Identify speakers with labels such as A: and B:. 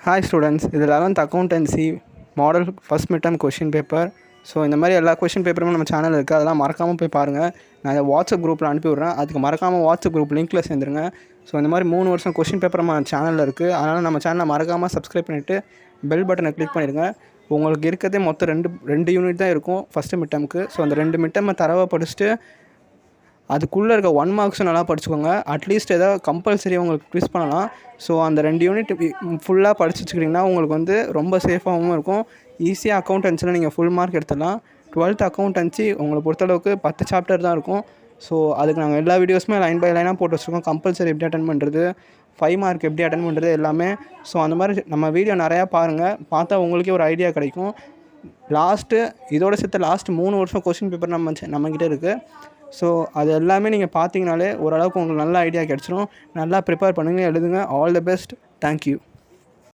A: Hi students, இது 11th accountancy model first mid term question paper. So இந்த மாதிரி எல்லா கொஷின் பேப்பருமே நம்ம சேனல் இருக்குது, அதெல்லாம் மறக்காமல் போய் பாருங்கள். நான் இதை வாட்ஸ்அப் குரூப்பில் அனுப்பி விட்றேன், அதுக்கு மறக்காமல் வாட்ஸ்அப் குரூப் லிங்க்கில் சேர்ந்துருங்க. ஸோ இந்த மாதிரி 3 வருஷம் கொஷின் பேப்பர் நம்ம சேனலில் இருக்குது, அதனால் நம்ம சேனலை மறக்காமல் சப்ஸ்கிரைப் பண்ணிவிட்டு பெல் பட்டனை கிளிக் பண்ணிடுங்க. உங்களுக்கு இருக்கிறதே மொத்தம் ரெண்டு யூனிட் தான் இருக்கும் ஃபஸ்ட்டு மிட் டர்முக்கு. ஸோ அந்த 2 மிட் டர்மை தரவாக படிச்சுட்டு அதுக்குள்ளே இருக்க 1 மார்க்ஸும் நல்லா படிச்சுக்கோங்க. அட்லீஸ்ட் ஏதாவது கம்பல்சரி உங்களுக்கு க்விஸ் பண்ணலாம். ஸோ அந்த 2 யூனிட் ஃபுல்லாக படிச்சு வச்சுக்கிட்டிங்கன்னா உங்களுக்கு வந்து ரொம்ப சேஃபாகவும் இருக்கும். ஈஸியாக அக்கௌண்டன்சியில் நீங்கள் ஃபுல் மார்க் எடுத்துடலாம். 12th அக்கௌண்டன்சி உங்களை பொறுத்தளவுக்கு 10 சாப்டர் தான் இருக்கும். ஸோ அதுக்கு நாங்கள் எல்லா வீடியோஸுமே லைன் பை லைனாக போட்டு வச்சுருக்கோம். கம்பல்சரி எப்படி அட்டென்ட் பண்ணுறது, 5 மார்க் எப்படி அட்டென்ட் பண்ணுறது எல்லாமே. ஸோ அந்த மாதிரி நம்ம வீடியோ நிறையா பாருங்கள், பார்த்தா உங்களுக்கே ஒரு ஐடியா கிடைக்கும். இதோட சேர்த்து லாஸ்ட் 3 வருஷம் கொஷின் பேப்பர் நம்மக்கிட்ட இருக்குது. ஸோ அது எல்லாமே நீங்கள் பார்த்தீங்கனாலே ஓரளவுக்கு உங்களுக்கு நல்ல ஐடியா கிடச்சிரும். நல்லா ப்ரிப்பேர் பண்ணுங்கள், எழுதுங்க. All the best. தேங்க்யூ.